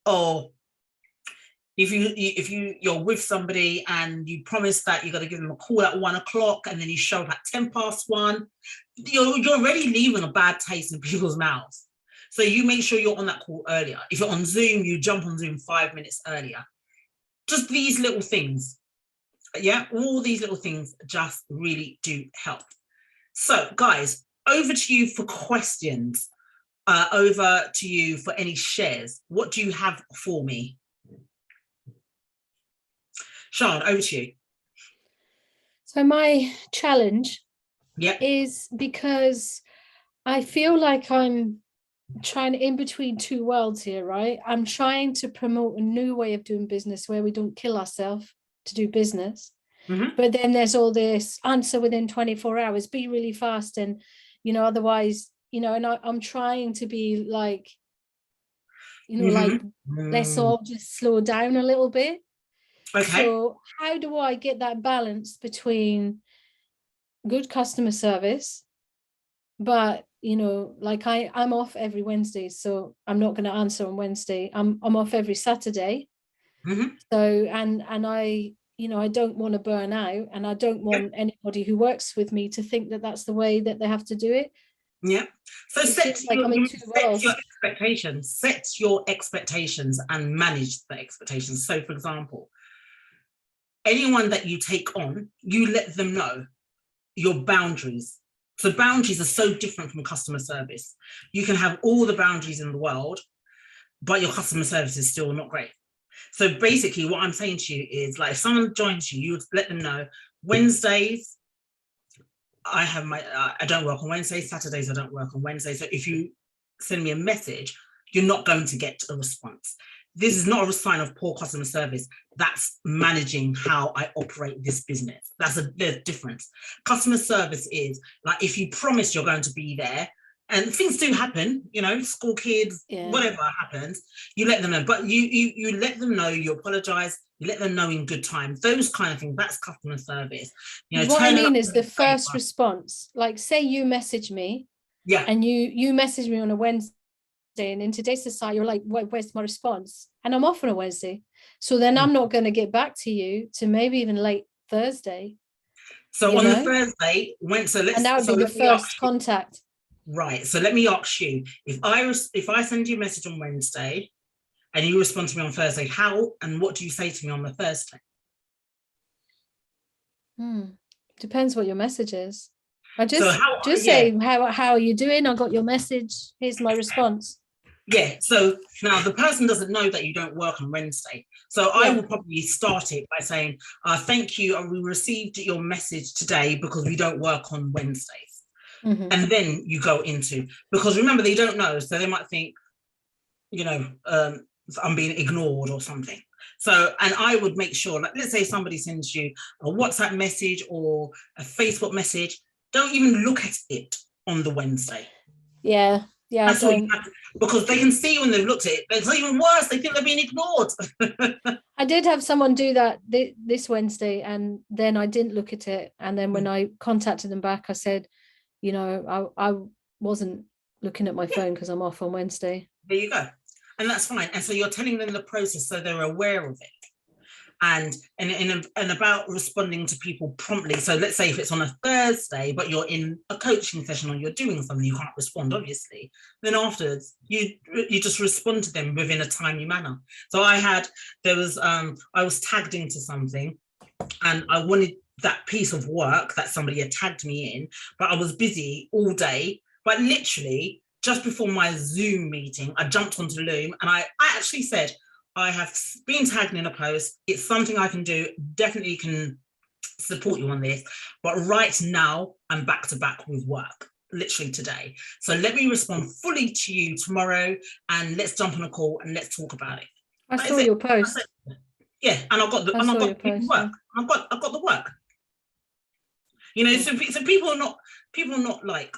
Or if you're with somebody and you promise that you're going to give them a call at 1 o'clock and then you show up at 1:10, you're already leaving a bad taste in people's mouths. So you make sure you're on that call earlier. If you're on Zoom, you jump on Zoom 5 minutes earlier. Just these little things. Yeah, all these little things just really do help. So guys, over to you for questions. Over to you for any shares. What do you have for me? Sean, over to you. So my challenge is because I feel like I'm trying in between two worlds here, right? I'm trying to promote a new way of doing business where we don't kill ourselves to do business. But then there's all this answer within 24 hours, be really fast. And, you know, otherwise, you know, and I'm trying to be like, you know, like, let's all just slow down a little bit. Okay. So how do I get that balance between good customer service, but, you know, like I'm off every Wednesday, so I'm not going to answer on Wednesday. I'm off every Saturday. So, and I, you know, I don't want to burn out, and I don't want anybody who works with me to think that that's the way that they have to do it. Yeah. So set your expectations and manage the expectations. So for example, anyone that you take on, you let them know your boundaries. So boundaries are so different from customer service. You can have all the boundaries in the world, but your customer service is still not great. So basically what I'm saying to you is, like, if someone joins you, you would let them know Wednesdays, I don't work on Wednesdays, Saturdays I don't work on Wednesdays. So if you send me a message, you're not going to get a response. This is not a sign of poor customer service. That's managing how I operate this business. There's a difference. Customer service is like, if you promise you're going to be there, and things do happen, you know, school kids, whatever happens, you let them know. But you let them know, you apologize, you let them know in good time. Those kind of things, that's customer service. You know, what I mean is the first response. Like, say you message me, and you message me on a Wednesday, and in today's society, you're like, where's my response? And I'm off on a Wednesday. So then I'm not going to get back to you to maybe even late Thursday. So on the Thursday, and that would be the first contact. Right. So let me ask you, if I send you a message on Wednesday and you respond to me on Thursday, how and what do you say to me on the Thursday? Depends what your message is. I So just say, how are you doing? I got your message. Here's my response. Yeah, so now the person doesn't know that you don't work on Wednesday. So I will probably start it by saying, thank you, and we received your message today because we don't work on Wednesdays. Mhm. And then you go into, because remember, they don't know, so they might think, you know, I'm being ignored or something. So, and I would make sure, like, let's say somebody sends you a WhatsApp message or a Facebook message, don't even look at it on the Wednesday. Yeah, I That's all you don't. have to, because they can see when they've looked at it. It's even worse. They think they're being ignored. I did have someone do that this Wednesday, and then I didn't look at it. And then when I contacted them back, I said, you know, I wasn't looking at my phone because I'm off on Wednesday. There you go. And that's fine. And so you're telling them the process so they're aware of it. And about responding to people promptly. So let's say if it's on a Thursday, but you're in a coaching session or you're doing something, you can't respond, obviously. Then afterwards, you just respond to them within a timely manner. So I was tagged into something, and I wanted that piece of work that somebody had tagged me in, but I was busy all day. But literally, just before my Zoom meeting, I jumped onto Loom, and I actually said, I have been tagged in a post. It's something I can do. Definitely can support you on this. But right now, I'm back to back with work, literally today. So let me respond fully to you tomorrow, and let's jump on a call and let's talk about it. I saw your post. Yeah, and I've got the work. I've got the work. You know, so people are not like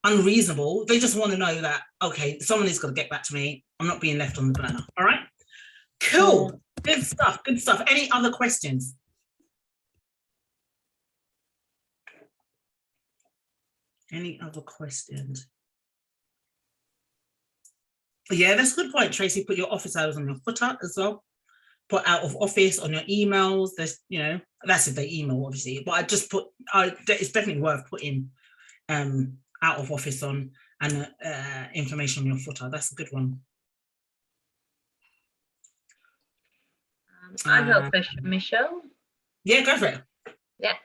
unreasonable. They just want to know that, okay, someone is going to get back to me. I'm not being left on the burner. All right, cool. Good stuff. Any other questions? Any other questions? Yeah, that's a good point, Tracy. Put your office hours on your footer as well. Put out of office on your emails. There's, you know, that's if they email, obviously. But I just put, it's definitely worth putting out of office on and information on your footer. That's a good one. I have a question, Michelle. Yeah, go for it. Yeah.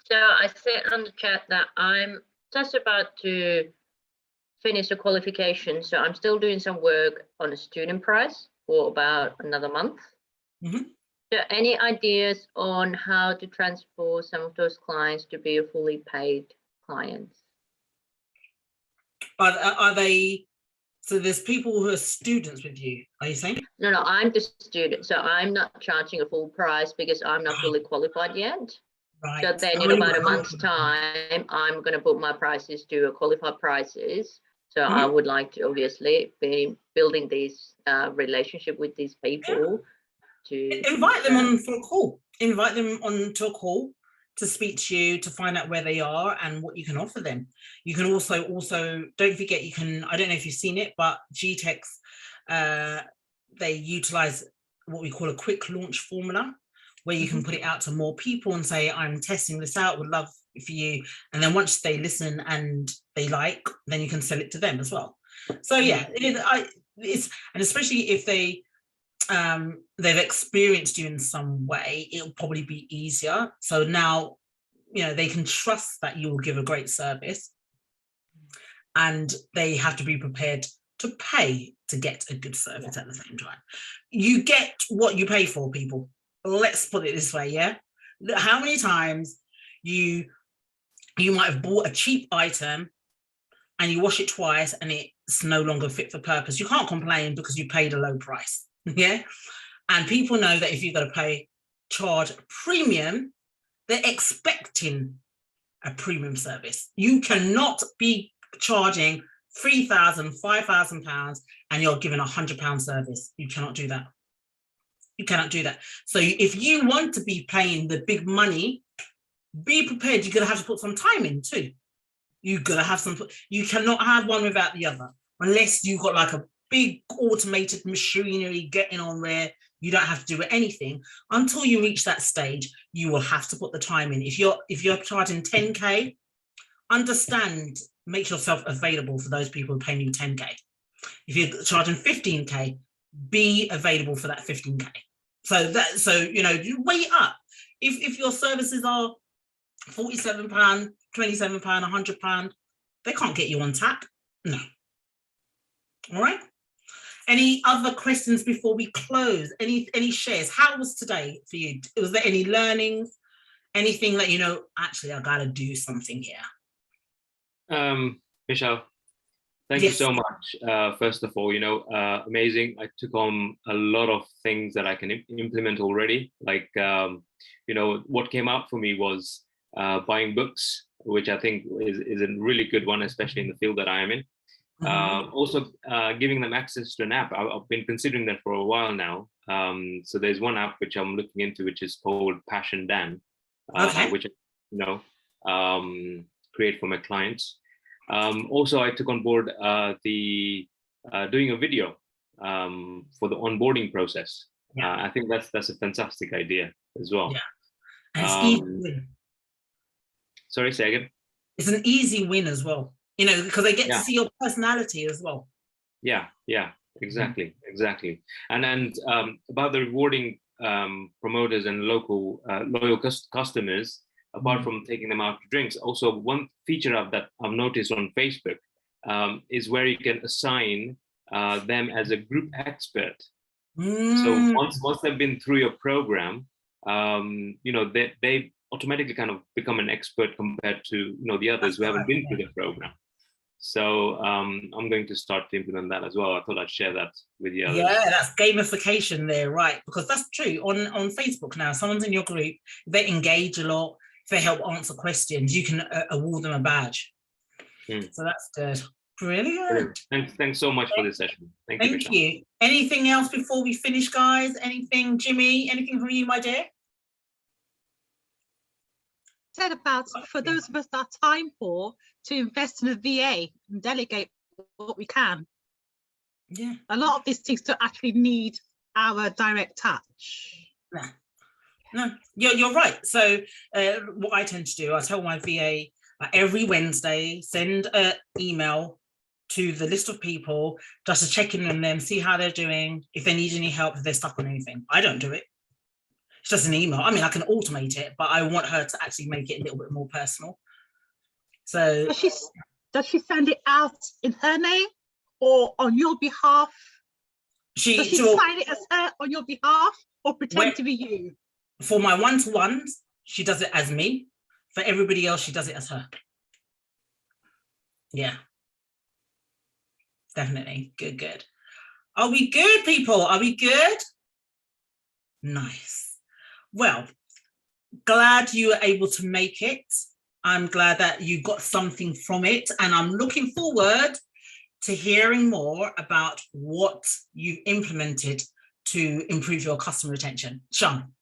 So I said on the chat that I'm just about to finish a qualification. So I'm still doing some work on a student price for about another month. Mm-hmm. So any ideas on how to transfer some of those clients to be a fully paid clients? Are they, so there's people who are students with you, are you saying? No, I'm the student. So I'm not charging a full price because I'm not fully qualified yet. Right. So then in about a month's time, I'm going to put my prices to a qualified prices. So I would like to obviously be building this relationship with these people. To invite them on for a call. Invite them on to a call to speak to you, to find out where they are and what you can offer them. You can also don't forget, you can, I don't know if you've seen it, but GTeX, they utilize what we call a quick launch formula, where you can put it out to more people and say, I'm testing this out, would love for you. And then once they listen and they like, then you can sell it to them as well. So yeah, it's, and especially if they've experienced you in some way, it'll probably be easier. So now, you know, they can trust that you will give a great service, and they have to be prepared to pay to get a good service at the same time. You get what you pay for, people. Let's put it this way, yeah? How many times you might have bought a cheap item and you wash it twice and it's no longer fit for purpose. You can't complain because you paid a low price, yeah? And people know that if you've got to charge a premium, they're expecting a premium service. You cannot be charging £3,000, £5,000 and you're giving £100 service. You cannot do that. You cannot do that. So if you want to be paying the big money, be prepared. You're going to have to put some time in too. You've got to have some, you cannot have one without the other, unless you've got like a big automated machinery getting on where you don't have to do anything. Until you reach that stage, you will have to put the time in. If you're charging 10K, understand, make yourself available for those people paying you 10K. If you're charging 15K, be available for that 15K. So you know, you weigh up. If your services are £47, £27, £100, they can't get you on tap. No. All right. Any other questions before we close? Any shares? How was today for you? Was there any learnings? Anything that, you know, actually, I got to do something here? Michelle, thank you so much. First of all, you know, amazing. I took on a lot of things that I can implement already. Like, you know, what came out for me was buying books, which I think is a really good one, especially in the field that I am in. Also giving them access to an app. I've been considering that for a while now. So there's one app which I'm looking into, which is called Passion Dan, which, you know, create for my clients. Also, I took on board the doing a video for the onboarding process. I think that's a fantastic idea as well. Yeah, and it's easy win. Sorry, say again. It's an easy win as well. You know, because they get to see your personality as well. Yeah, exactly. And about the rewarding promoters and local loyal customers, apart from taking them out to drinks, also one feature of that I've noticed on Facebook is where you can assign them as a group expert. So once they've been through your program, you know, they automatically kind of become an expert compared to, you know, the others who haven't been through the program. So I'm going to start to implement that as well. I thought I'd share that with you. Yeah, that's gamification there, right? Because that's true. On Facebook now, someone's in your group, they engage a lot, if they help answer questions, you can award them a badge. So that's good. Brilliant. Thanks so much for this session. Thank you. Anything else before we finish, guys? Anything, Jimmy? Anything from you, my dear? Said about for those of us that are time poor to invest in a VA and delegate what we can. Yeah, a lot of these things don't actually need our direct touch. No, you're right. So what I tend to do, I tell my VA every Wednesday, send an email to the list of people just to check in on them, see how they're doing, if they need any help, if they're stuck on anything. I don't do it. It's just an email. I mean, I can automate it, but I want her to actually make it a little bit more personal. So does she send it out in her name or on your behalf? Does she sign it as her on your behalf or pretend to be you? For my one-to-ones, she does it as me. For everybody else, she does it as her. Yeah. Definitely. Good. Are we good, people? Are we good? Nice. Well, glad you were able to make it. I'm glad that you got something from it, and I'm looking forward to hearing more about what you've implemented to improve your customer retention. Sean.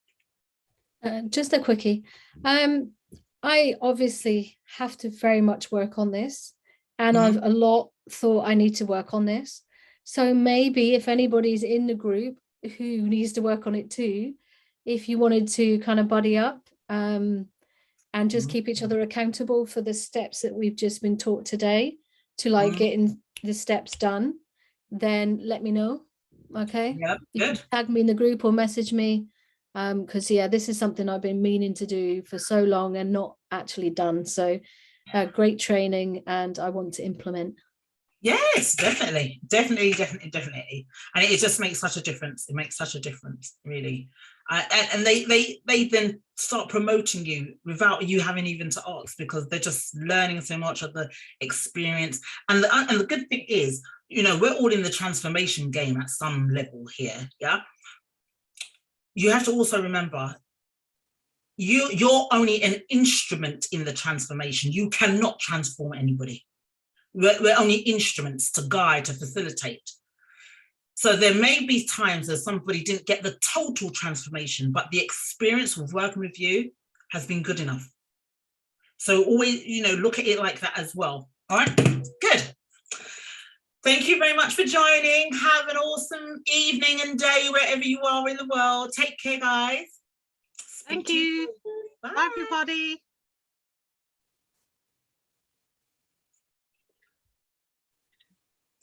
Just a quickie. I obviously have to very much work on this, and I've a lot thought I need to work on this. So maybe if anybody's in the group who needs to work on it too, if you wanted to kind of buddy up and just keep each other accountable for the steps that we've just been taught today to like getting the steps done, then let me know. Okay. Yeah, good. Tag me in the group or message me. Because this is something I've been meaning to do for so long and not actually done. So great training, and I want to implement. Yes, definitely. And it just makes such a difference. It makes such a difference, really. And they then start promoting you without you having even to ask, because they're just learning so much of the experience. And the good thing is, you know, we're all in the transformation game at some level here. Yeah. You have to also remember, you're only an instrument in the transformation. You cannot transform anybody. We're only instruments to guide, to facilitate. So there may be times that somebody didn't get the total transformation, but the experience of working with you has been good enough. So always, you know, look at it like that as well. All right, good. Thank you very much for joining. Have an awesome evening and day wherever you are in the world. Take care, guys. Thank you. Bye, everybody.